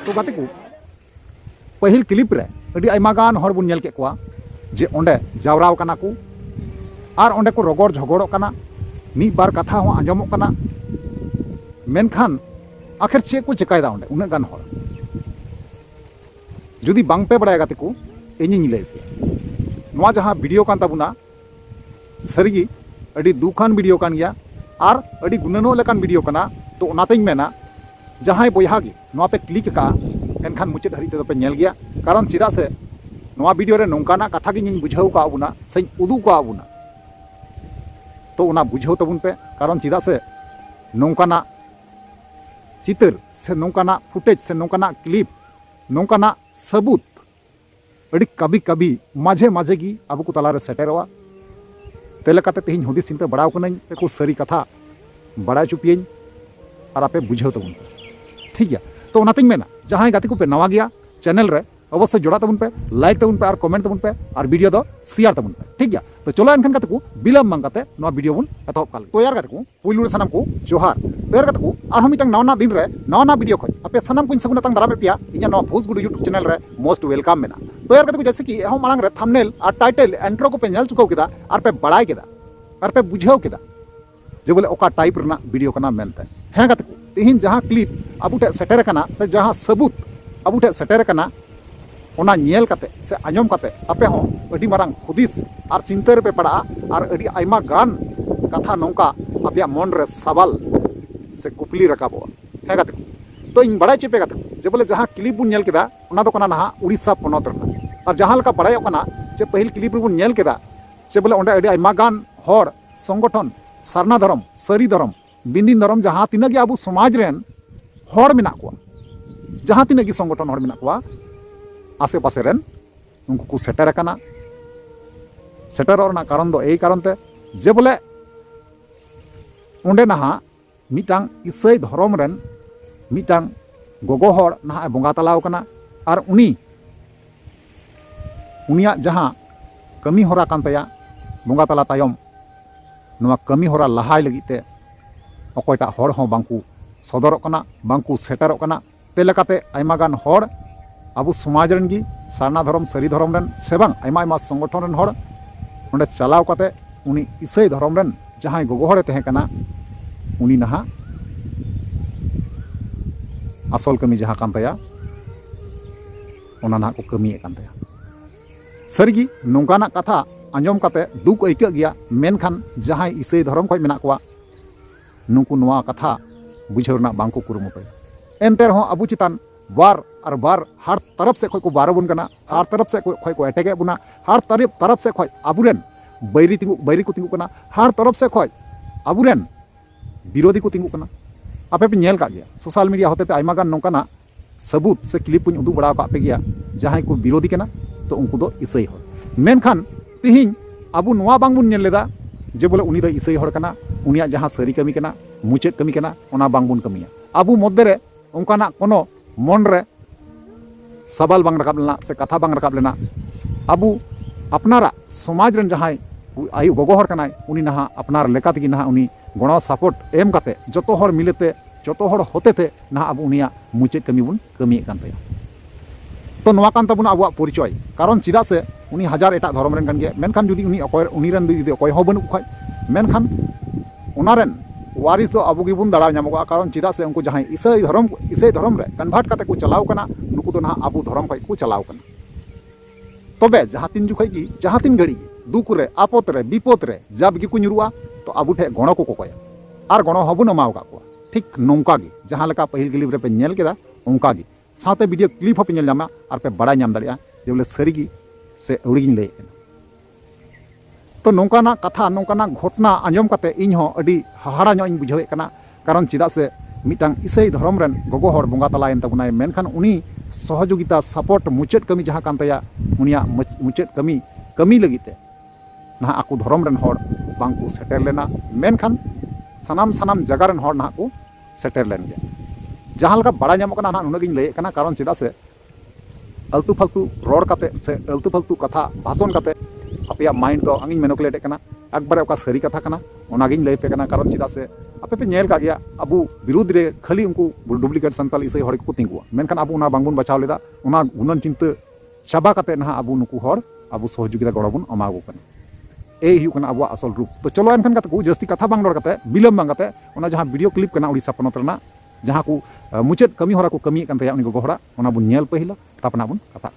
तो गाते को पहिल क्लिप रे अड़ी आयमागान हर बुन नेल के कोआ जे ओंडे जावराव कना को आर ओंडे को रगड़ झगड़ो कना मी बार कथा हो आंजमो कना मेनखान आखिर चे को चिकायदा ओंडे उना गान हर जुदी बांग पे बड़ाय गाते को इᱧ लay पे नोआ जहां वीडियो कान ताबुना सरीगी अड़ी दुखान वीडियो कान गया आर अड़ी गुननो लेकान वीडियो काना तो ओनातेñ मेना जहां बोयहा गे नोआ पे क्लिक का एनखान मुचाद हरी ते पे नेल गया कारण चिदा से नोआ वीडियो रे नोंकाना कथा गे ᱧ बुझाव का आबुना से उदू का आबुना तो ओना बुझाव तबुन पे कारण चिदा से नोंकाना चितर से नोंकाना फुटेज से नोंकाना क्लिप नोंकाना सबूत अड़ी कभी कभी माझे माझे गी अब को तलारे सेटेरवा तेलकाते तेहिं हुदिस चिंता बड़ाव कनाኝ पे को सरी कथा बड़ा चुपियኝ और आपे बुझाव तबुन ठीक है तो ओनातेñ मेना जहां गाते को पे नवा गया चैनल रे अवश्य जोड़ा तबुन पे लाइक तबुन पे और कमेंट तबुन पे और वीडियो दो शेयर तबुन पे ठीक है तो चलो एनखान गाते को बिलम बांग गाते नवा वीडियो बुन एतहब काल तो यार गाते को पुइलु रे सनम को जोहार तो यार गाते को आर हम मिटंग नवा दिन रे नवा वीडियो खय आपे सनम को सगुना तंग दाराम पिया इኛ नवा भोज गुडू यूट्यूब चैनल रे मोस्ट वेलकम मेना तो यार गाते को जैसे कि हम मांग रे थंबनेल और टाइटल एंट्रो को पे नेल चुकाव केदा और पे बड़ाय केदा और पे बुझाव केदा जे बोले ओका टाइप रना वीडियो कना मेनते हैं गाते को तेहिं जहां क्लिप अबु ठे सेटेर कना से जहां सबूत अबु ठे सेटेर कना ओना नेल काते से आंजम काते आपे हो अडी मारांग हुदिस और चिंता रे पे पड़ा और अडी आयमा गान कथा नोंका आपया मन रे सवाल से कुपली रकाबो है गाते तो इन बड़ाय चेपे गाते जे बोले जहां क्लिप बुन नेल केदा ओना दो कना नहा उड़ीसा पोनोत रना और जहां लका बड़ाय कना जे पहिल क्लिप रे बुन नेल केदा जे बोले ओंडे अडी आयमा गान हर संगठन सारना धर्म सरी धर्म बिंदिन धर्म जहां तिना गे अबु समाज रेन हर मेना को जहां तिना गे संगठन हर मेना को आसे पासे रेन उनको को सेटर कना सेटर और ना कारण दो ए कारण ते जे बोले ओंडे नहा मिटांग ईसाई धर्म रेन मिटांग गोगो हर नहा बोंगा तलाव कना और उनिया जहां कमी होरा कान तया बोंगा तला तायम नोआ कमी होरा लहाय लगिते अकोयटा हर हो बांकु सदरक कना बांकु सेटरक कना तेलकाते आयमागान हर अबु समाज रेन गी सारना धर्म सरी धर्म रेन सेबांग आयमा आयमा संगठन रेन हर ओंडे चलाव काते उनी ईसाई धर्म रेन जहां गोगो हरे तहे कना उनी नहा असल कमी जहां कान तया ओना ना को कमी कान तया सरीगी नोंकाना कथा आंजम काते दुख आइका गया मेनखान जहां ईसाई धर्म खय मेना कोआ नुकु नोआ कथा बुझावना बांको कुरुमुटो एनते रहो अबु चितान बार और बार हर तरफ से खय को बारबुन कना हर तरफ से खय को अटैक बुना हर तरफ से खय अबुरेन बैरी को तिंगु कना हर तरफ से खय अबुरेन विरोधी को तिंगु कना आपे पे नेल का गया सोशल मीडिया होते आयमा गान नोंकाना सबूत से क्लिप को उदू बड़ा पे गया जहां को विरोधी कना तो उनको दो ईसाई हर मेनखान तिहिं अबु नोआ बांग बुन नेल लेदा जे बोले उनी दो ईसाई हर कना उनिया जहां सरी कमी कना मुचाद कमी कना ओना बांग बुन कमिया अबु मध्य रे उनकाना कोनो मन रे सवाल बांग रकाब लेना से कथा बांग रकाब लेना अबु अपनारा समाज रेन जहां आयु गोगो हर कनाय उनी नहा अपनार लेका तगी नहा उनी गणो सपोर्ट एम काते जतो हर मिलेते जतो हर होते थे नहा अबु उनिया मुचाद कमी बुन कमी कान तया तो नोआ कान ताबुना अबुआ परिचय कारण चिदा से उनी हजार एटा धर्म रेन कान गया मेनखान जुदी उनी अकोय उनी रेन जुदी अकोय हो बनु खय मेनखान ओनारेन वारिस दो अबु गिबुन दाड़ा नामोगा कारण चिदा से उनको जहां ईसाई धर्म रे कन्वर्ट काते को चलाव कना नुकु तो ना अबु धर्म खय को चलाव कना तबे जहां तीन जुखय की जहां तीन घड़ी दुख रे आपत रे विपद रे जब गी को nyuruआ तो अबु ठे गणो को कोया और गणो हबुन माव का को ठीक नोंका गी जहां लका पहिल क्लिप रे पे नेल केदा उनका गी साथे वीडियो क्लिप हो पे नेल नामा और पे बड़ा नाम दाड़िया जे बोले सरीगी से उड़ी गिन लय तो नोंकाना कथा नोंकाना घटना आंजम काते इन हो अडी हाहाड़ा ᱧᱚᱜ ᱤᱧ बुझावे कना कारण चिदा से मिटांग ईसाई धर्म रेन गोगो हर बोंगा तलायन तबुनाय मेनखान उनी सहयोगिता सपोर्ट मुचाद कमी जहां कान तया उनिया मुचाद कमी लगिते ना आकु धर्म रेन हर बांकु सेटर लेना मेनखान सानाम जगह रेन हर ना को सेटर लेन गया जहां लका बड़ा ᱧᱟᱢᱚᱜ कना ना नुना गिन लय कना कारण चिदा से अल्तु फालतू रोड काते से अल्तु फालतू कथा भाषण काते अपया माइंड दो आंगिन मेनोकुलेट कना एकबारे ओका सरी कथा कना ओनागिन लई पे कना कारण चिदा से आपे पे नेल का गया अबु विरोध रे खाली उनको डुप्लीकेट संताल इसे हर को तिंगुआ मेनखान अबु उना बांगबुन बचाव लेदा उना गुणन चिंता चाबा काते ना अबु नुकु हर अबु सहयोगिता गड़ो बन अमागो कना ए हुई कना अबु असल रूप तो चलो एनखान कते को जस्ती कथा बांग रड़ कते बिलम बांग कते ओना जहां वीडियो क्लिप कना उड़ीसा पनत रना जहां को मुचाद कमी हरा को कमी कन तया उनी गो हरा ओना बुन नेल पहिला तापना बुन कथा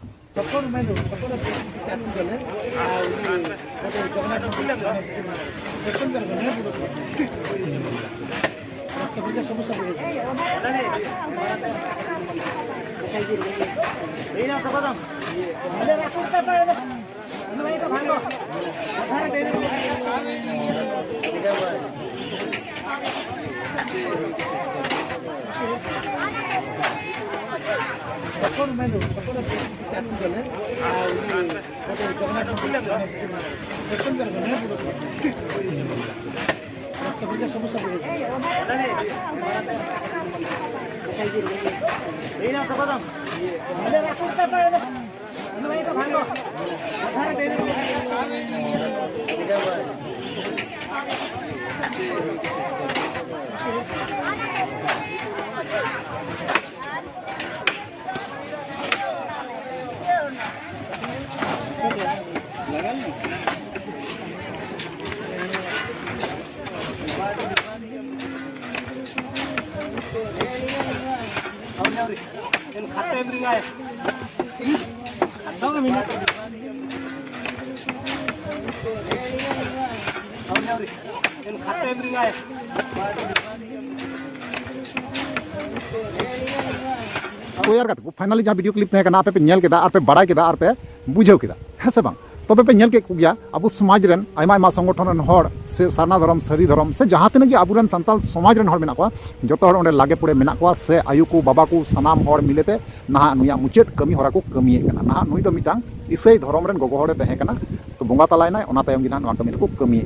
तो यार फाइनली जहाँ वीडियो क्लिप आप पे नेल केदा पे बड़ा केदा पे बुझाव केदा है से बांग तबे पे नेल के गया अब समाज रन आयमा संगठन रन हर से सारना धर्म सारी धर्म से जहाँ तक कि आबुरन संताल समाज रन हर मेना को जतो हर ओंडे लागे पुड़े मेना को से आयु को बाबा को सानाम हर मिलेते ना नुया मुचाद कमी हरा को कमी ना नुई दो मिटांग इसे धर्म रन गोगो हरे तहे कना तो बोंगा तलायना ओना तायम गिना नवा कमी को कमी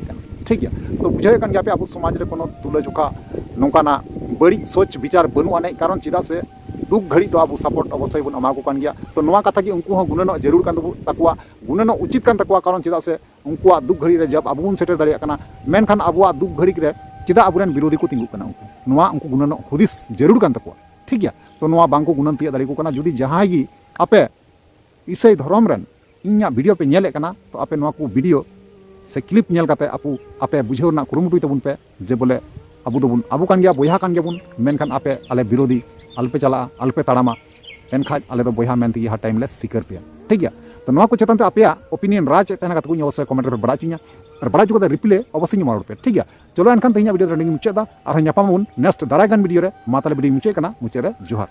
ठीक है तो बुझाव कान गया पे अब समाज रे कोनो तुला जोखा नोंकाना बड़ी सोच विचार बनु आने कारण चिदा से दुख घड़ी तो अब सपोर्ट अवश्य बन अमा को कान गया तो नवा कथा कि उनको गुणन जरूर कान तकुआ गुणन उचित कान तकुआ कारण चिदा से उनको दुख घड़ी रे जब अब बन सेटर दाड़िया कना मेनखान अबुआ दुख घड़ी रे चिदा अबुरन विरोधी को तिंगु कना उनको गुणन हुदिस जरूर कान तकुआ ठीक गया तो नवा बांको गुणन तिया दाड़ी को कना जुदी जहां गी आपे इसे धर्म रन इन्या वीडियो पे नेले कना तो आपे नवा को वीडियो से क्लिप नेल काते आपे बुझाव ना कुरुमुटुय तबुन पे जे बोले अबु कान गया बोया कान गया बुन मेनखान आपे आले विरोधी अलपे चला अलपे ताड़ामा एनखाज आले दो बोया मेनती हा टाइम ले सिकर पे ठीक गया तो नवा को चेतन पे ओपिनियन राज तेना कत को अवश्य कमेंट पे बड़ा चुनिया और बड़ा चुका रिप्ले अवश्य मार पे ठीक गया चलो एनखान तेना वीडियो रेंडिंग मुचादा और न्यापामोन नेक्स्ट दारागान वीडियो रे मा ताले वीडियो मुचे कना मुचे रे जोहार।